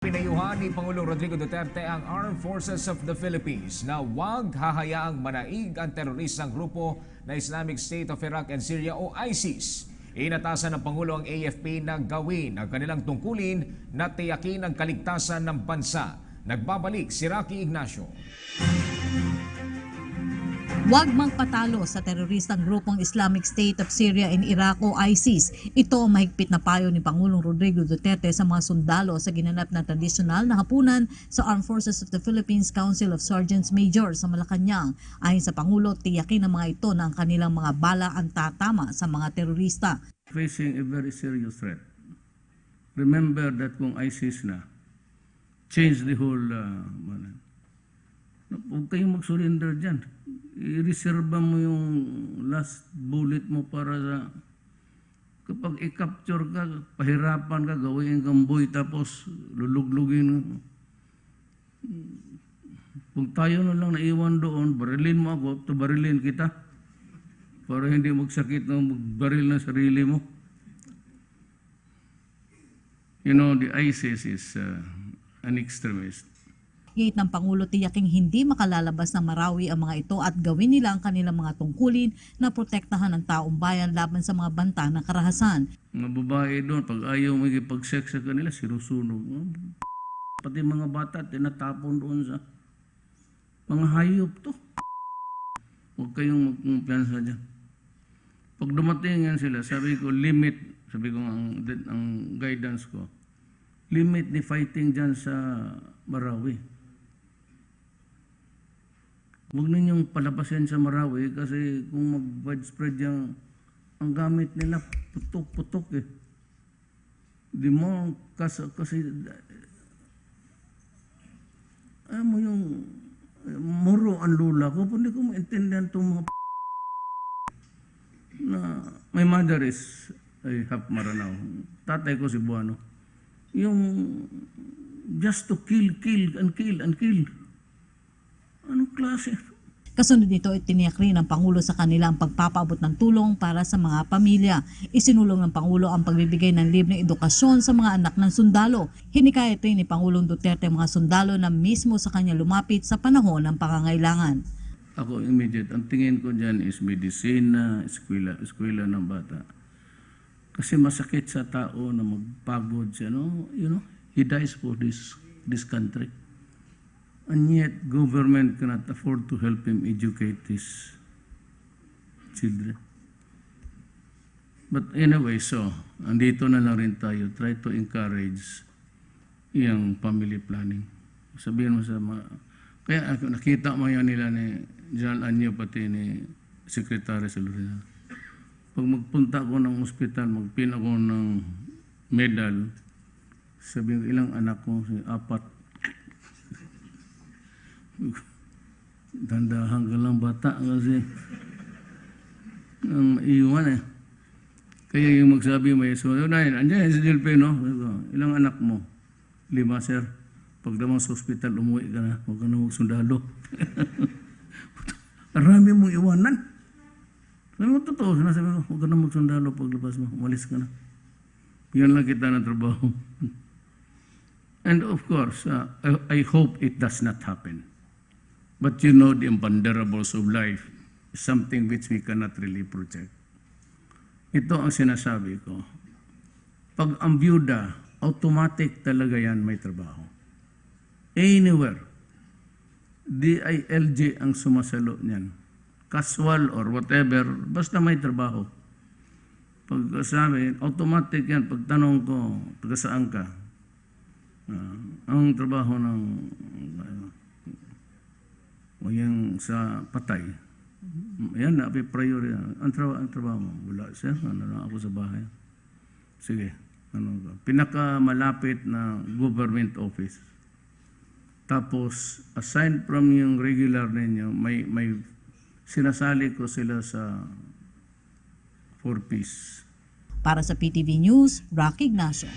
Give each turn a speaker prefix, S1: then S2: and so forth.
S1: Pinayuhan ni Pangulong Rodrigo Duterte ang Armed Forces of the Philippines na huwag hahayaang manaig ang teroristang grupo na Islamic State of Iraq and Syria o ISIS. Inatasan ng Pangulo ang AFP na gawin ang kanilang tungkulin na tiyakin ang kaligtasan ng bansa. Nagbabalik si Rocky Ignacio.
S2: Huwag magpatalo sa teroristang grupong Islamic State of Syria and Iraq o ISIS. Ito ang mahigpit na payo ni Pangulong Rodrigo Duterte sa mga sundalo sa ginanap na tradisyonal na hapunan sa Armed Forces of the Philippines Council of Sergeants Major sa Malacanang. Ayon sa Pangulo, tiyakin ng mga ito na ang kanilang mga bala ang tatama sa mga terorista.
S3: Facing a very serious threat. Remember that kung ISIS na, change the whole huwag kayong mag-surrender dyan. I-reserve mo yung last bullet mo para sa kapag i-capture ka, pahirapan ka, gawin kang boy tapos luluglugin. Kung tayo na lang naiwan doon, barilin mo ako, barilin kita para hindi magsakit na magbaril na sarili mo. You know, the ISIS is an extremist.
S2: Gate ng Pangulo, tiyaking hindi makalalabas ng Marawi ang mga ito at gawin nila ang kanilang mga tungkulin na protektahan ang taong bayan laban sa mga banta ng karahasan.
S3: Mga babae doon, pag ayaw magipag-sex sa kanila, sinusunog. Pati mga bata, tinatapon doon sa mga hayop to. Huwag kayong magkumpiyansa dyan. Pag dumating yan sila, sabi ko, limit, sabi ko ang guidance ko, limit ni fighting dyan sa Marawi. Huwag ninyong palabasin sa Marawi kasi kung mag-widespread yung ang gamit nila, putok-putok eh. Di mo, kasi mo yung muro ang lula ko, hindi ko maintindihan itong mga na my mother is half Maranao. Tatay ko si Buano. Yung just to kill and kill. Anong klase?
S2: Kasunod nito, itiniyak rin ng Pangulo sa kanila ang pagpapaabot ng tulong para sa mga pamilya. Isinulong ng Pangulo ang pagbibigay ng libreng edukasyon sa mga anak ng sundalo. Hinikayat rin ni Pangulong Duterte ang mga sundalo na mismo sa kanya lumapit sa panahon ng pangangailangan.
S3: Ako immediate, ang tingin ko dyan is medisina, eskwela ng bata. Kasi masakit sa tao na magpagod siya, no? You know, he dies for this country. And yet, government cannot afford to help him educate his children. But anyway, so, andito na lang rin tayo. Try to encourage yung family planning. Sabihin mo sa mga... Kaya nakita mo yan nila ni General Anyo, pati ni Secretary Salurina. Pag magpunta ko ng ospital, magpin ako ng medal, sabihin ko, ilang anak ko? 4. Dandahan ka lang bata kasi ang iwan eh. Kaya yung magsabi may so, andyan si Delpino, ilang anak mo? 5, sir. Pag naman sa ospital, umuwi ka na, huwag ka na magsundalo. Marami mong iwanan. Sabi mo, totoo. Sinasabi ko, huwag ka na magsundalo paglabas mo, umalis ka na. Yan lang kita ng trabaho. And of course, I hope it does not happen. But you know, the imponderables of life is something which we cannot really project. Ito ang sinasabi ko. Pag ang byuda, automatic talaga yan may trabaho. Anywhere. DILG ang sumasalo niyan. Casual or whatever, basta may trabaho. Pag sabi, automatic yan. Pag tanong ko, taga saan ka? Ang trabaho ng o yung sa patay. Yan na, priority. Ang trabaho mo, wala sir, ano na ako sa bahay. Sige, pinakamalapit na government office. Tapos, aside from yung regular ninyo, may sinasali ko sila sa 4-piece.
S2: Para sa PTV News, Rocky Ignacio.